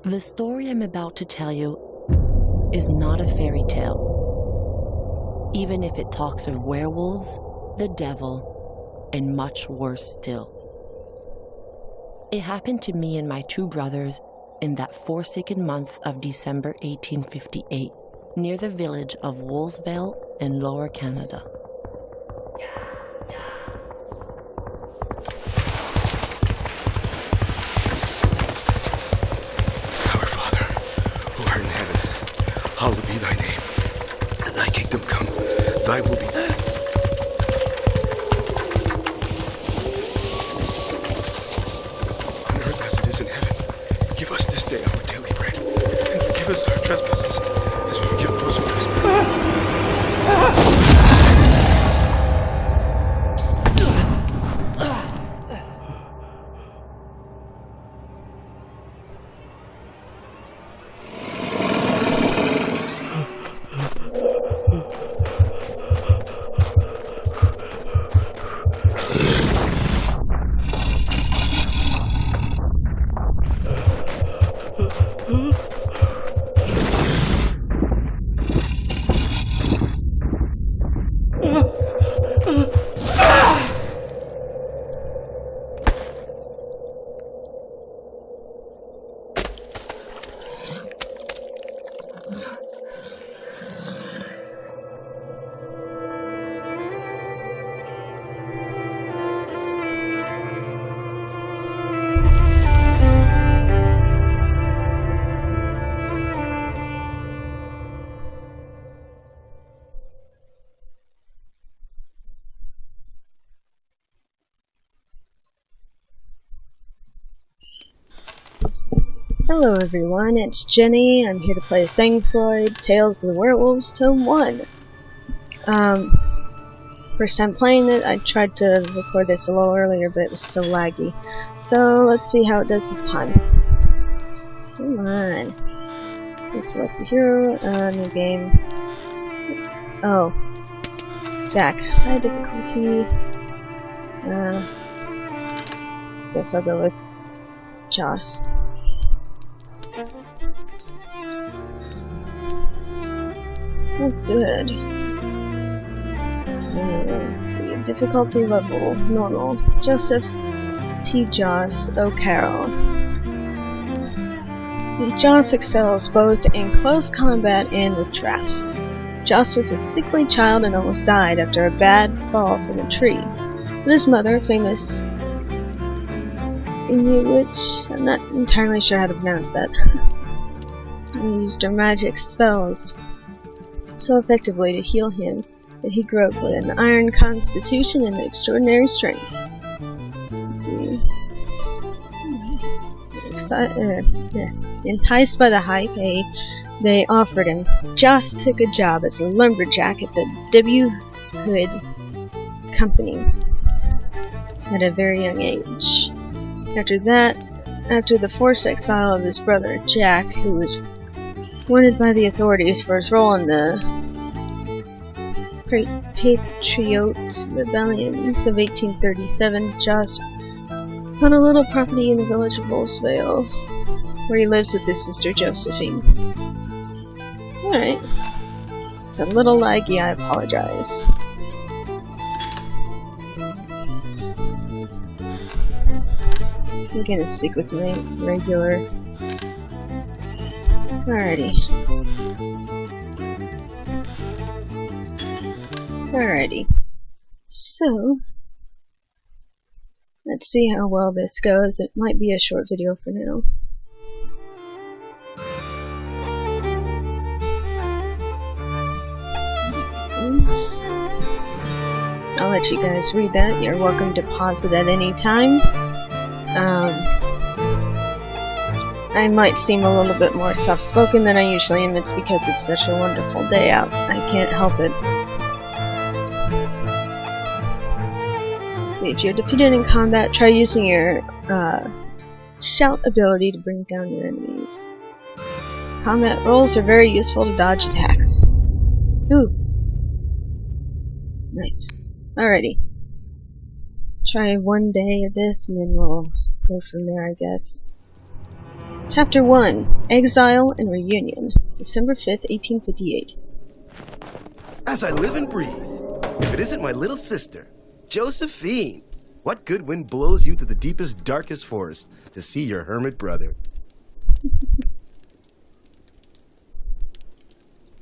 The story I'm about to tell you is not a fairy tale, even if it talks of werewolves, the devil, and much worse still. It happened to me and my two brothers in that forsaken month of December 1858, near the village of Wolfsville in Lower Canada. Hallowed be thy name. Thy kingdom come, thy will be. On earth as it is in heaven. Give us this day our daily bread, and forgive us our trespasses, as we forgive those who trespass. Hello everyone, it's Jenny. I'm here to play Sang-Froid, Tales of the Werewolves, Tome 1. First time playing it. I tried to record this a little earlier, but it was so laggy. So let's see how it does this time. Come on. Let's select a hero, new game. Oh. Jack. High difficulty. Guess I'll go with Joss. Oh, good. Let's see. Difficulty level, normal. Joseph T. Joss O'Carroll. Joss excels both in close combat and with traps. Joss was a sickly child and almost died after a bad fall from a tree. But his mother, famous Inuit, I'm not entirely sure how to pronounce that, used her magic spells so effectively to heal him that he grew up with an iron constitution and extraordinary strength. Let's see. Enticed by the hype they offered him, Joss took a job as a lumberjack at the W. Hood Company at a very young age. After the forced exile of his brother, Jack, who was wanted by the authorities for his role in the Patriot Rebellions of 1837, Joss found a little property in the village of Wolfsville, where he lives with his sister Josephine. Alright. It's a little laggy, I apologize. I'm gonna stick with my regular. Alrighty. So, let's see how well this goes. It might be a short video for now. I'll let you guys read that. You're welcome to pause it at any time. I might seem a little bit more soft-spoken than I usually am. It's because it's such a wonderful day out. I can't help it. See, if you're defeated in combat, try using your shout ability to bring down your enemies. Combat rolls are very useful to dodge attacks. Ooh. Nice. Alrighty. Try one day of this and then we'll go from there, I guess. Chapter 1, Exile and Reunion, December 5th, 1858. As I live and breathe, if it isn't my little sister, Josephine, what good wind blows you to the deepest, darkest forest to see your hermit brother?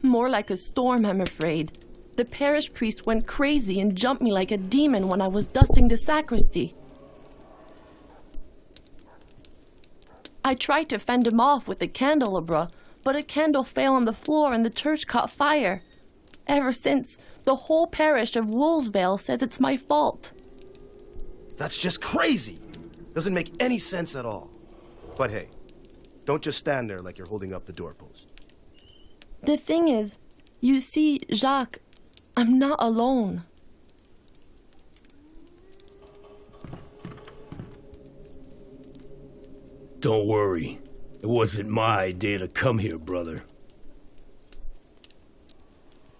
More like a storm, I'm afraid. The parish priest went crazy and jumped me like a demon when I was dusting the sacristy. I tried to fend him off with the candelabra, but a candle fell on the floor and the church caught fire. Ever since, the whole parish of Woolsvale says it's my fault. That's just crazy. Doesn't make any sense at all. But hey, don't just stand there like you're holding up the doorpost. The thing is, you see, Jacques, I'm not alone. Don't worry. It wasn't my idea to come here, brother.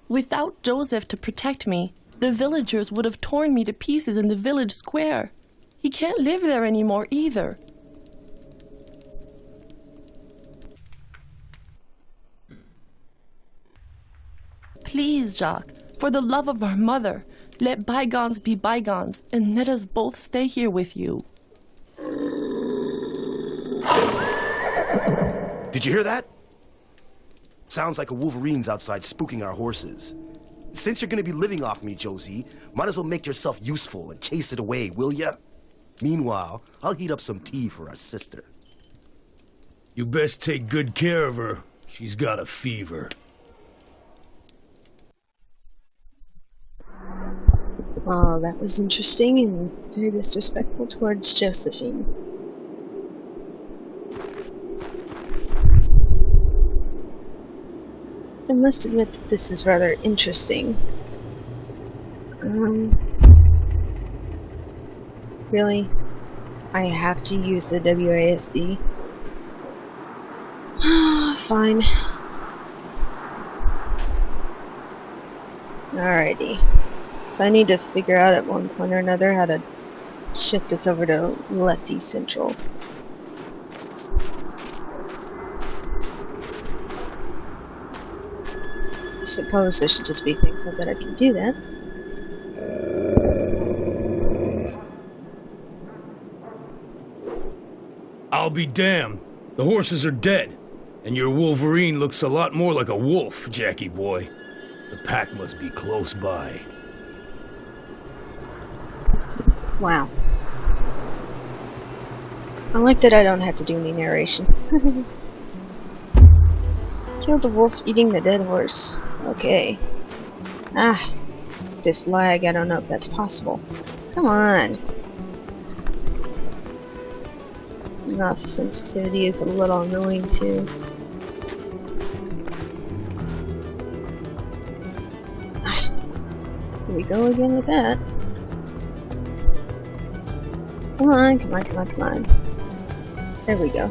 Without Joseph to protect me, the villagers would have torn me to pieces in the village square. He can't live there anymore either. Please, Jacques, for the love of our mother, let bygones be bygones and let us both stay here with you. Did you hear that? Sounds like a wolverine's outside spooking our horses. Since you're gonna be living off me, Josie, might as well make yourself useful and chase it away, will ya? Meanwhile, I'll heat up some tea for our sister. You best take good care of her. She's got a fever. Oh, that was interesting and very disrespectful towards Josephine. I must admit that this is rather interesting. Really? I have to use the WASD? Fine. Alrighty. So I need to figure out at one point or another how to shift this over to Lefty Central. I suppose I should just be thankful that I can do that. I'll be damned. The horses are dead, and your Wolverine looks a lot more like a wolf, Jackie boy. The pack must be close by. Wow. I like that I don't have to do any narration. Killed the wolf eating the dead horse. Okay. This lag, I don't know if that's possible. Come on. Mouth sensitivity is a little annoying too. Here we go again with that. Come on, come on, come on, come on. There we go.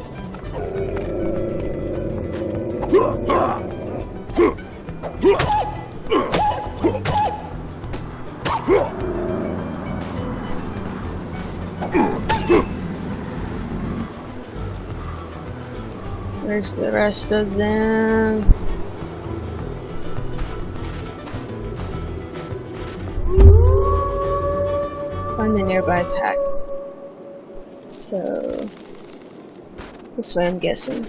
Where's the rest of them? Find the nearby pack. So, this way I'm guessing.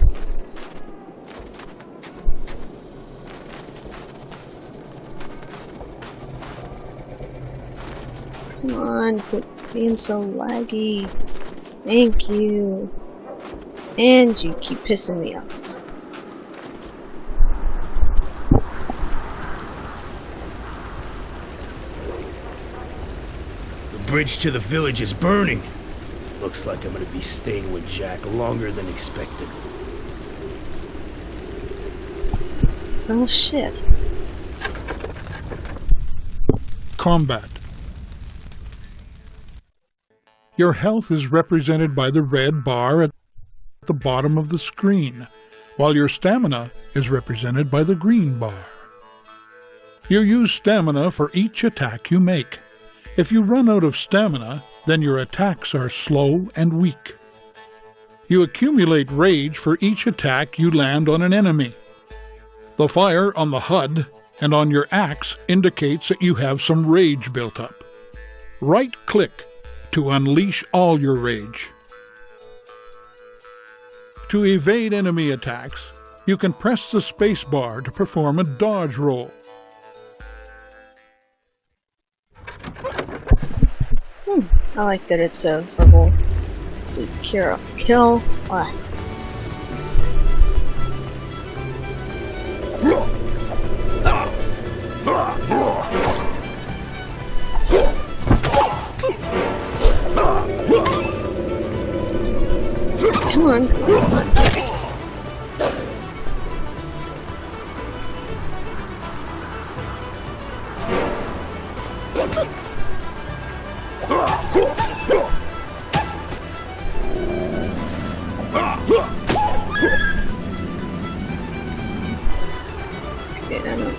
Come on, quit being so laggy. Thank you. And you keep pissing me off. The bridge to the village is burning. Looks like I'm gonna be staying with Jack longer than expected. Oh shit. Combat. Your health is represented by the red bar at the bottom of the screen, while your stamina is represented by the green bar. You use stamina for each attack you make. If you run out of stamina, then your attacks are slow and weak. You accumulate rage for each attack you land on an enemy. The fire on the HUD and on your axe indicates that you have some rage built up. Right-click to unleash all your rage. To evade enemy attacks, you can press the space bar to perform a dodge roll. I like that it's a verbal secure kill. What? Come on, come on. Okay, I know.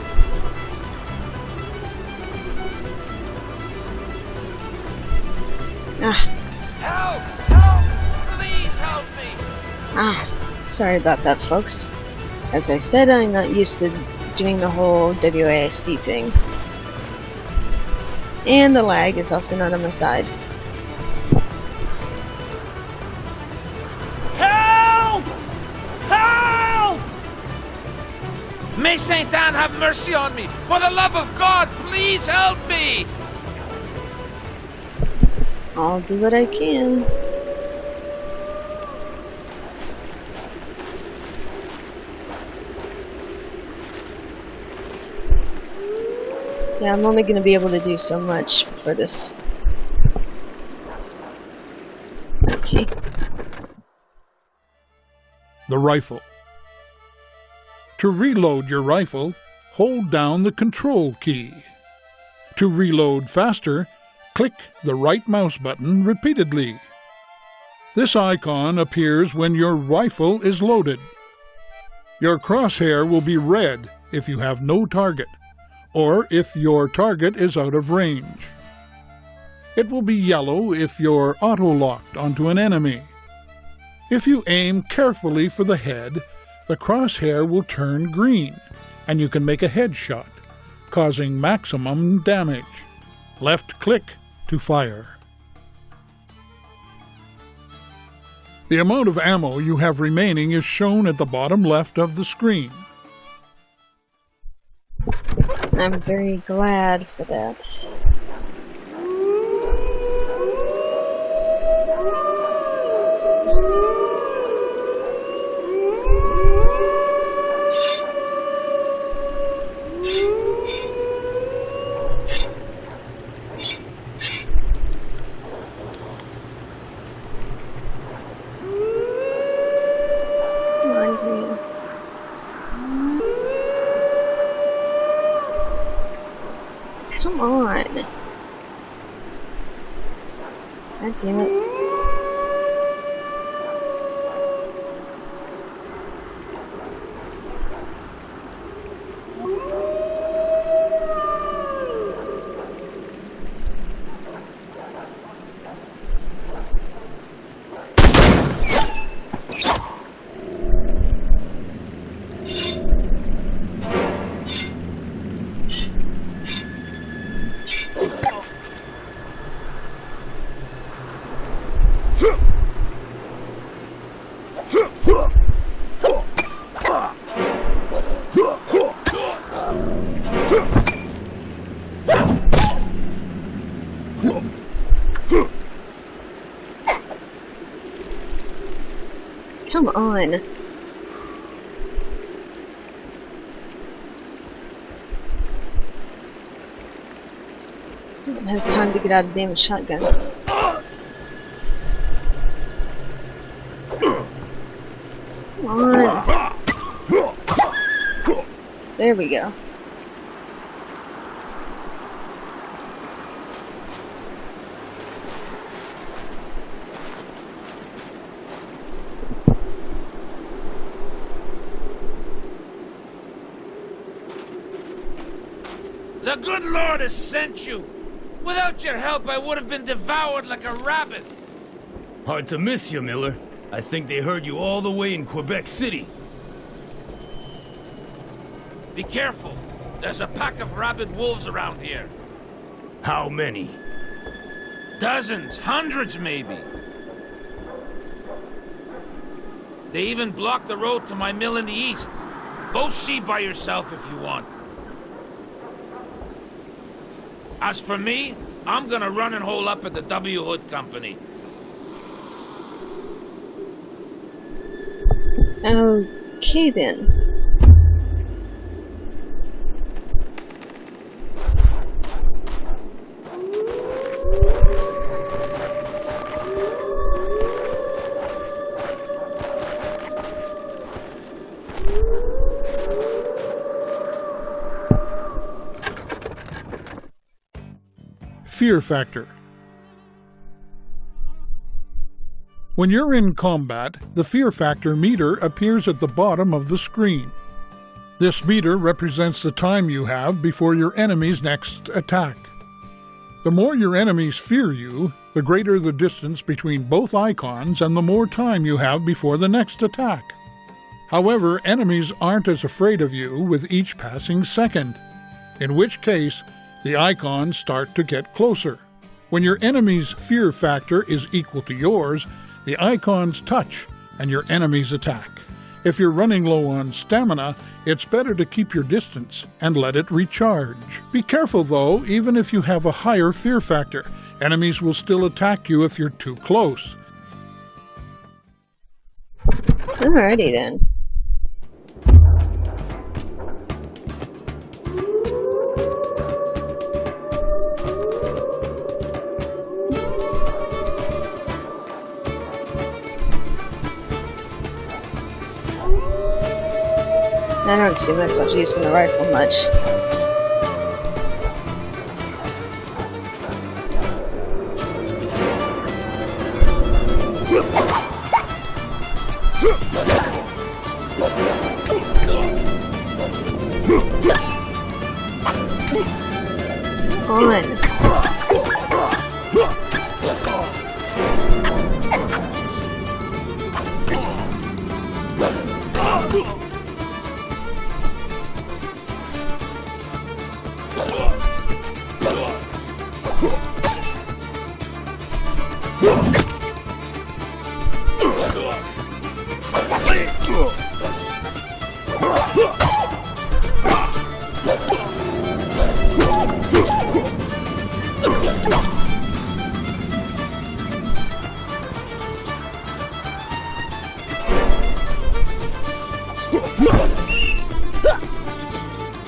Help! Help! Please help me! Sorry about that, folks. As I said, I'm not used to doing the whole WASD thing. And the lag is also not on my side. Help! Help! May Saint Anne have mercy on me! For the love of God, please help me! I'll do what I can. Yeah, I'm only going to be able to do so much for this. Okay. The rifle. To reload your rifle, hold down the Control key. To reload faster, click the right mouse button repeatedly. This icon appears when your rifle is loaded. Your crosshair will be red if you have no target, or if your target is out of range. It will be yellow if you're auto-locked onto an enemy. If you aim carefully for the head, the crosshair will turn green, and you can make a headshot, causing maximum damage. Left-click to fire. The amount of ammo you have remaining is shown at the bottom left of the screen. I'm very glad for that. Come on. God damn it. Come on. I don't have time to get out of the damn shotgun. Come on. There we go. The good Lord has sent you. Without your help, I would have been devoured like a rabbit. Hard to miss you, Miller. I think they heard you all the way in Quebec City. Be careful. There's a pack of rabid wolves around here. How many? Dozens, hundreds maybe. They even blocked the road to my mill in the east. Go see by yourself if you want. As for me, I'm gonna run and hole up at the W. Hood Company. Okay then. Fear factor. When you're in combat, the fear factor meter appears at the bottom of the screen. This meter represents the time you have before your enemy's next attack. The more your enemies fear you, the greater the distance between both icons and the more time you have before the next attack. However, enemies aren't as afraid of you with each passing second, in which case the icons start to get closer. When your enemy's fear factor is equal to yours, the icons touch and your enemies attack. If you're running low on stamina, it's better to keep your distance and let it recharge. Be careful though, even if you have a higher fear factor, enemies will still attack you if you're too close. Alrighty then. I don't see myself using the rifle much. On.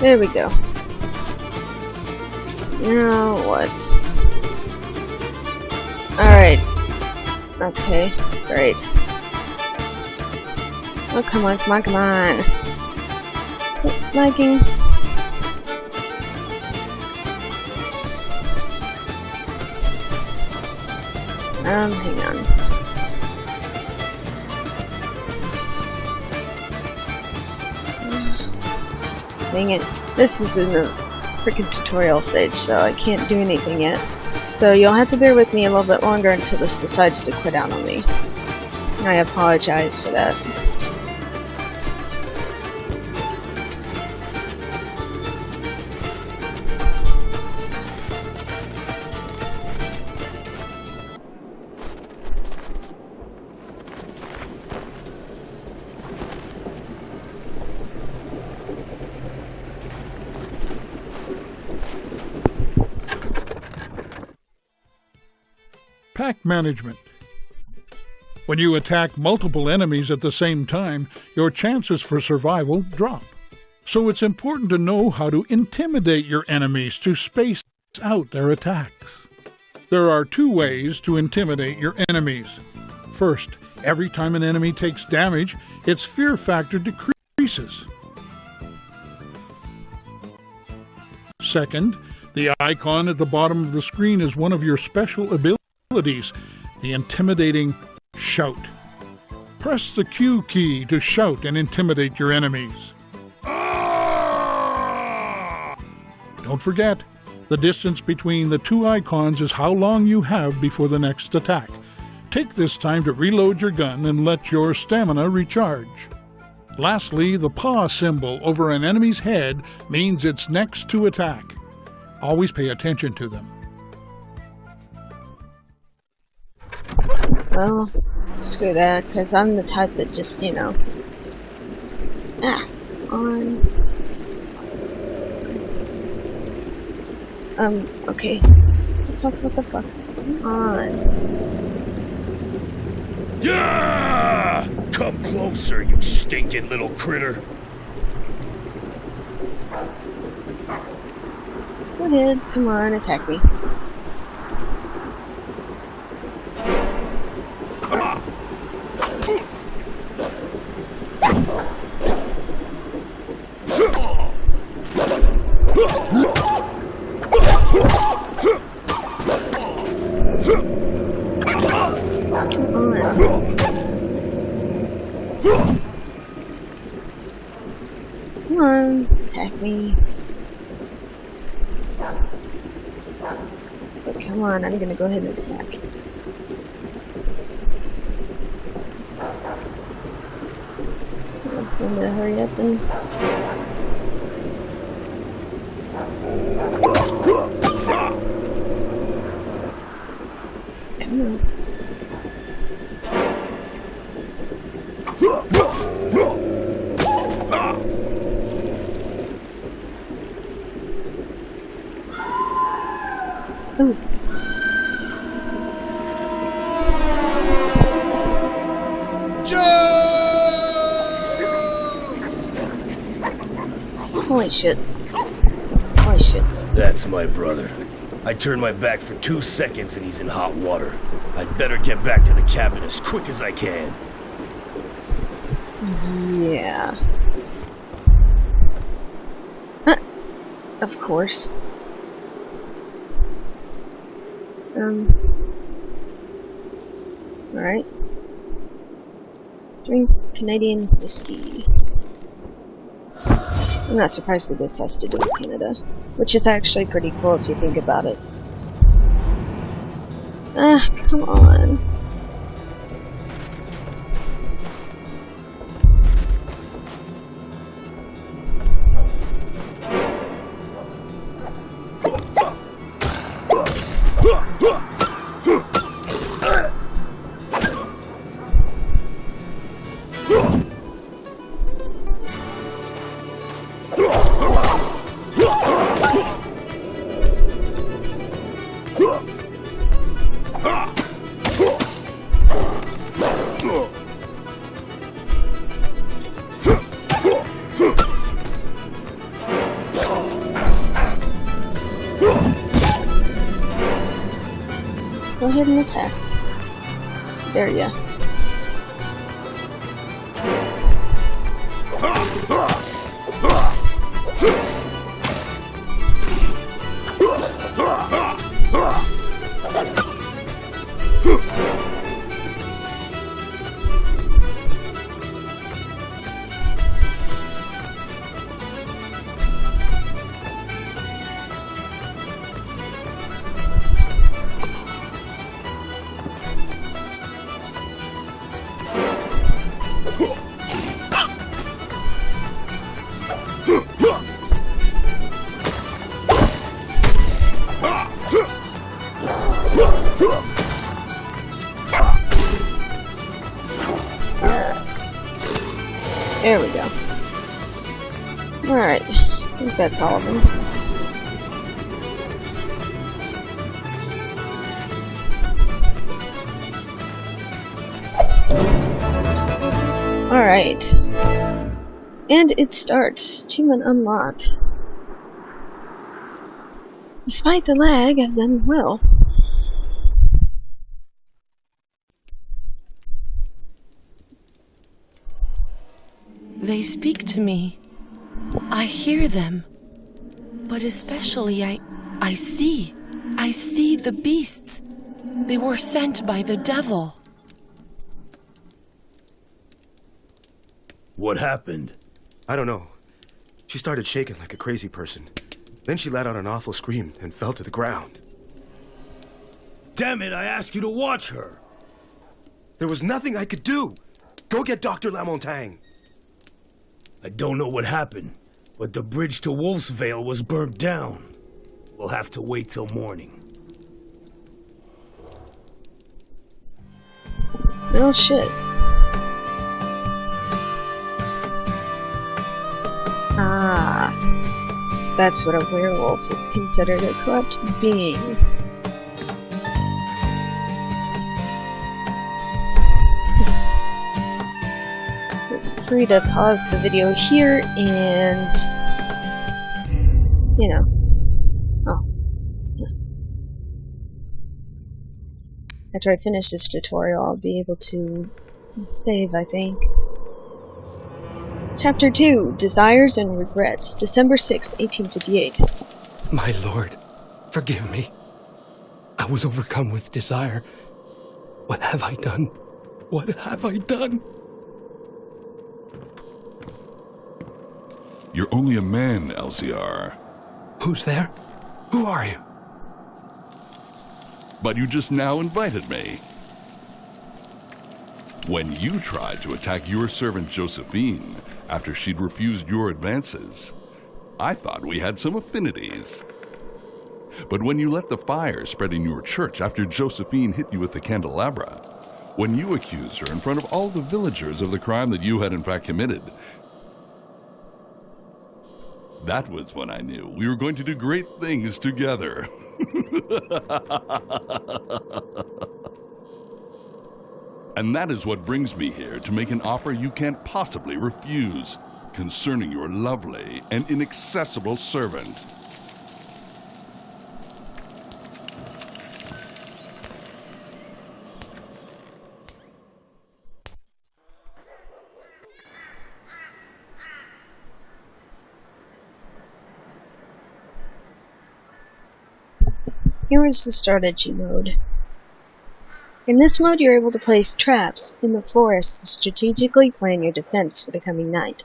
There we go. Now what? Alright. Okay, great. Oh, come on, come on, come on. Quit lagging. Hang on. Dang it. This is in the freaking tutorial stage, so I can't do anything yet. So you'll have to bear with me a little bit longer until this decides to quit out on me. I apologize for that. Pack management. When you attack multiple enemies at the same time, your chances for survival drop. So it's important to know how to intimidate your enemies to space out their attacks. There are two ways to intimidate your enemies. First, every time an enemy takes damage, its fear factor decreases. Second, the icon at the bottom of the screen is one of your special abilities, the intimidating shout. Press the Q key to shout and intimidate your enemies. Don't forget, the distance between the two icons is how long you have before the next attack. Take this time to reload your gun and let your stamina recharge. Lastly, the paw symbol over an enemy's head means it's next to attack. Always pay attention to them. Well, screw that, because I'm the type that just, you know... Okay. What the fuck? Come on. Yeah! Come closer, you stinking little critter. Go ahead, come on, attack me. Come on, attack me. So come on, I'm gonna go ahead and attack. I'm gonna hurry up and... Come on. Ooh. Holy shit. Holy shit. That's my brother. I turned my back for 2 seconds and he's in hot water. I'd better get back to the cabin as quick as I can. Yeah. Of course. Alright. Drink Canadian whiskey. I'm not surprised that this has to do with Canada, which is actually pretty cool if you think about it. Ah, come on. Go ahead and attack. There ya. There we go. Alright, I think that's all of them. Alright. And it starts. Achievement unlocked. Despite the lag, I've done well. They speak to me. I hear them. But especially I see. I see the beasts. They were sent by the devil. What happened? I don't know. She started shaking like a crazy person. Then she let out an awful scream and fell to the ground. Damn it, I asked you to watch her. There was nothing I could do. Go get Dr. Lamontagne. I don't know what happened, but the bridge to Wolf's Vale was burnt down. We'll have to wait till morning. Oh shit. Ah. So that's what a werewolf is considered, a corrupt being. Feel free to pause the video here and, you know. Oh. After I finish this tutorial, I'll be able to save, I think. Chapter 2, Desires and Regrets, December 6, 1858. My lord, forgive me. I was overcome with desire. What have I done? What have I done? You're only a man, LCR. Who's there? Who are you? But you just now invited me. When you tried to attack your servant Josephine after she'd refused your advances, I thought we had some affinities. But when you let the fire spread in your church after Josephine hit you with the candelabra, when you accused her in front of all the villagers of the crime that you had in fact committed, that was when I knew we were going to do great things together. And that is what brings me here to make an offer you can't possibly refuse concerning your lovely and inaccessible servant. Here is the strategy mode. In this mode, you're able to place traps in the forest to strategically plan your defense for the coming night.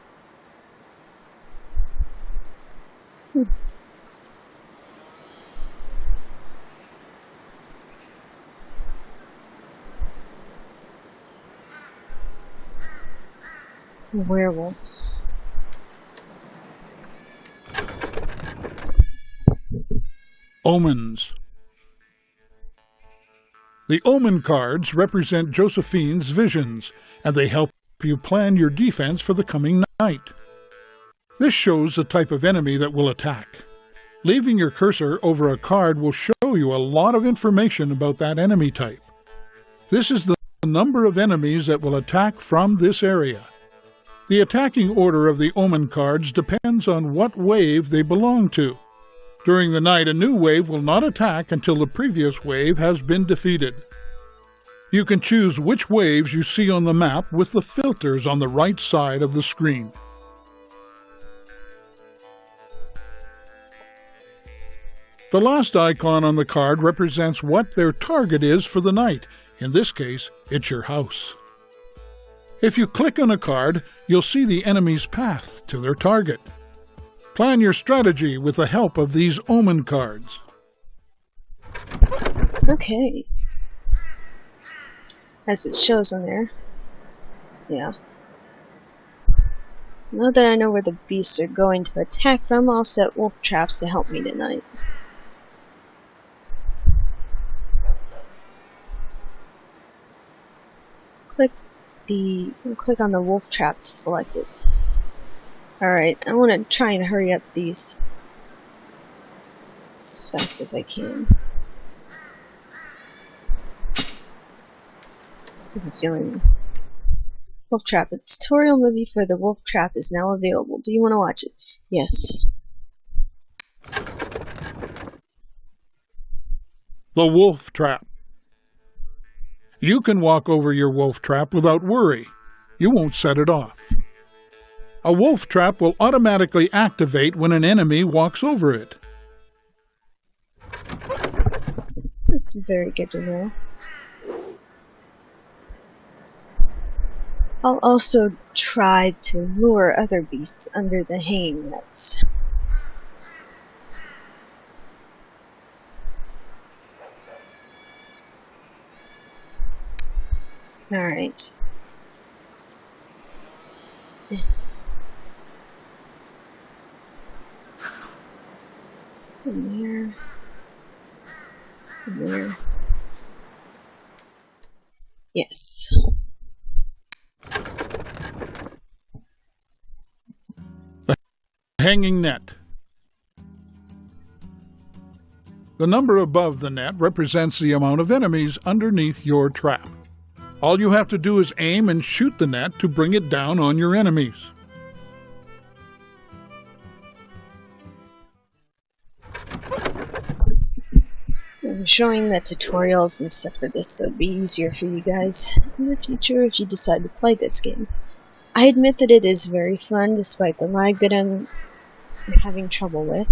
Werewolf. Omens. The Omen cards represent Josephine's visions, and they help you plan your defense for the coming night. This shows the type of enemy that will attack. Leaving your cursor over a card will show you a lot of information about that enemy type. This is the number of enemies that will attack from this area. The attacking order of the Omen cards depends on what wave they belong to. During the night, a new wave will not attack until the previous wave has been defeated. You can choose which waves you see on the map with the filters on the right side of the screen. The last icon on the card represents what their target is for the night. In this case, it's your house. If you click on a card, you'll see the enemy's path to their target. Plan your strategy with the help of these Omen cards. Okay. As it shows on there. Yeah. Now that I know where the beasts are going to attack from, I'll set wolf traps to help me tonight. Click on the wolf trap to select it. Alright, I want to try and hurry up these as fast as I can. I have a feeling. Wolf Trap. A tutorial movie for the Wolf Trap is now available. Do you want to watch it? Yes. The Wolf Trap. You can walk over your wolf trap without worry. You won't set it off. A wolf trap will automatically activate when an enemy walks over it. That's very good to know. I'll also try to lure other beasts under the hanging nets. Alright. Where? Where? Yes. The hanging net. The number above the net represents the amount of enemies underneath your trap. All you have to do is aim and shoot the net to bring it down on your enemies. I'm showing the tutorials and stuff for this so it'd be easier for you guys in the future if you decide to play this game. I admit that it is very fun despite the lag that I'm having trouble with.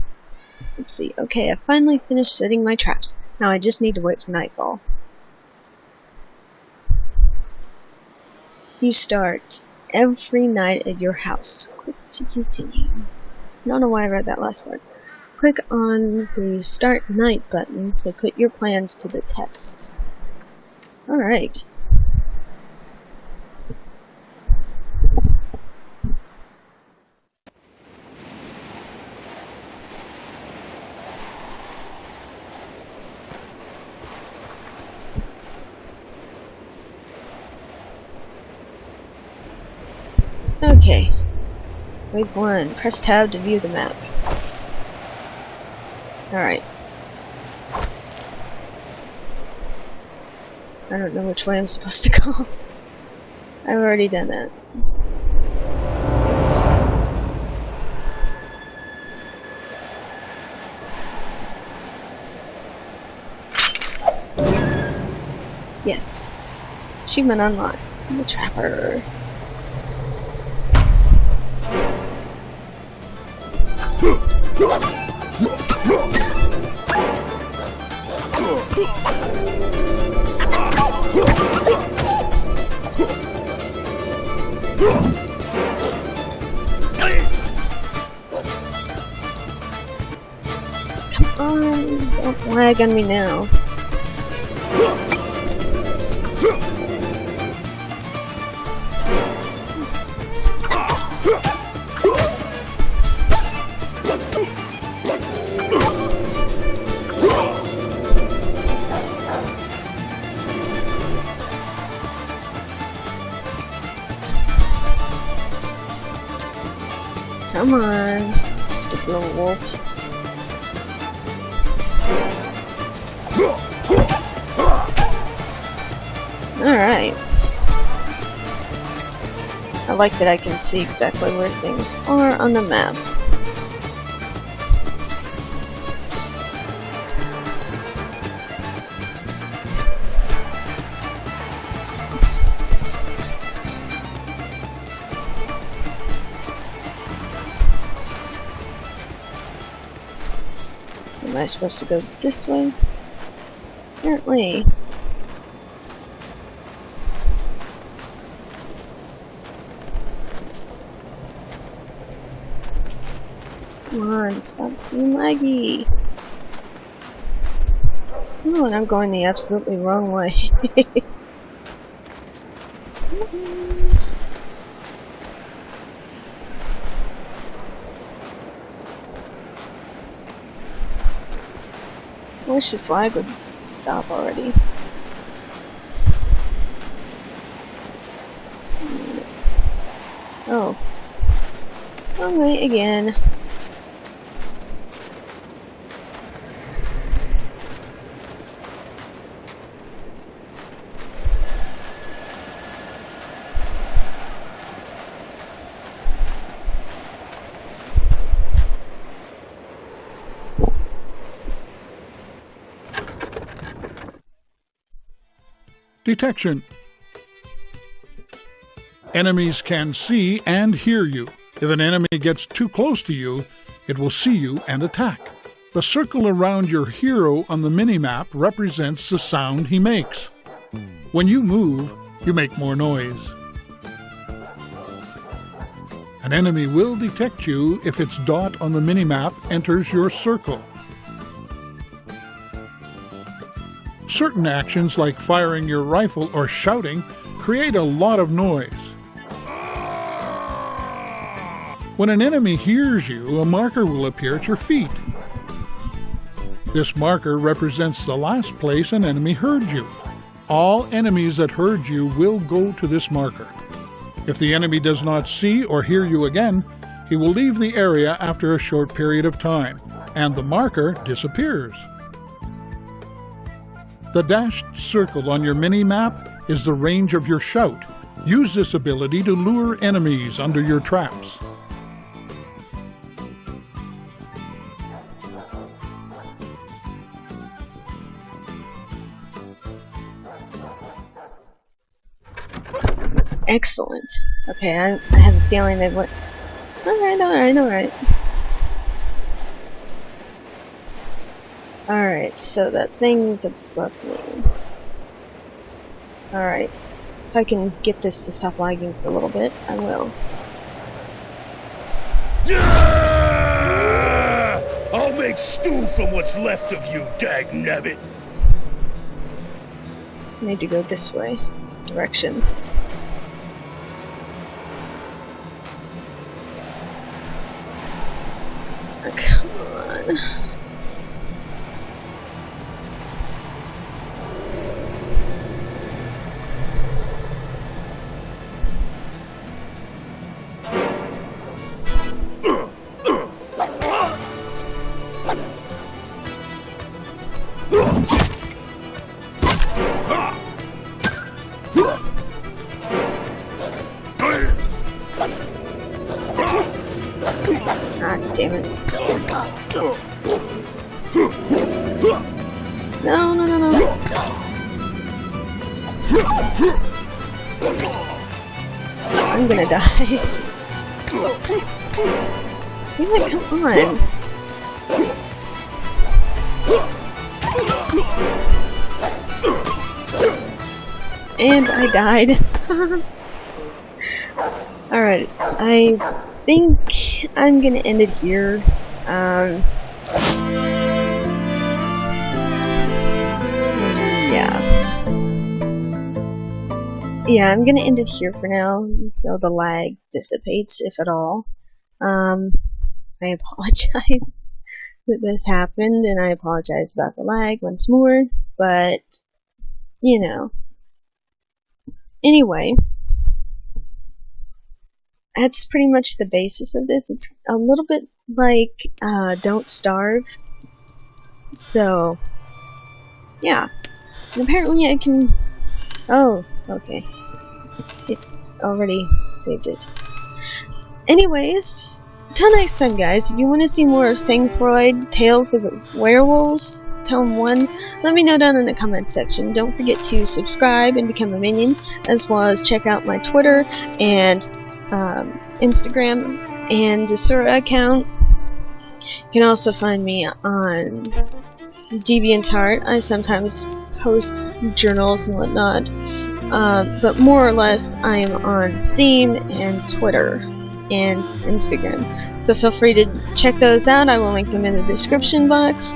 Let's see. Okay, I finally finished setting my traps. Now I just need to wait for nightfall. You start every night at your house. Click to continue. I don't know why I read that last part. Click on the Start Night button to put your plans to the test. Alright. Okay. Wave 1. Press tab to view the map. Alright. I don't know which way I'm supposed to go. I've already done that. Yes. Achievement unlocked. I'm the trapper. Come on, don't lag on me now. Come on, stupid little wolf. Alright. I like that I can see exactly where things are on the map. Am I supposed to go this way? Apparently. Come on, stop being laggy. Oh, and I'm going the absolutely wrong way. I wish this lag would stop already. Oh. Wrong way again. Detection. Enemies can see and hear you. If an enemy gets too close to you, it will see you and attack. The circle around your hero on the minimap represents the sound he makes. When you move, you make more noise. An enemy will detect you if its dot on the minimap enters your circle. certain actions like firing your rifle or shouting create a lot of noise. When an enemy hears you, a marker will appear at your feet. This marker represents the last place an enemy heard you. All enemies that heard you will go to this marker. If the enemy does not see or hear you again, he will leave the area after a short period of time, and the marker disappears. The dashed circle on your mini-map is the range of your shout. Use this ability to lure enemies under your traps. Excellent. Okay, I have a feeling they went. Alright. Alright, so that thing's above me. Alright. If I can get this to stop lagging for a little bit, I will. Yeah! I'll make stew from what's left of you, dagnabbit! I need to go this way. Direction. Oh, come on. Ah, damn it. No. I'm gonna die. Damn it, come on. And I died. Alright, I think I'm gonna end it here. Yeah, I'm gonna end it here for now, so the lag dissipates, if at all. I apologize that this happened, and I apologize about the lag once more, but, you know. Anyway, that's pretty much the basis of this. It's a little bit like Don't Starve. So, yeah. And apparently I can... Oh, okay. It already saved it. Anyways, till next time, guys. If you want to see more of Sang-Froid, Tales of the Werewolves, Tome 1, let me know down in the comments section. Don't forget to subscribe and become a minion, as well as check out my Twitter and Instagram and Asura account. You can also find me on DeviantArt. I sometimes post journals and whatnot, but more or less I am on Steam and Twitter and Instagram. So feel free to check those out. I will link them in the description box.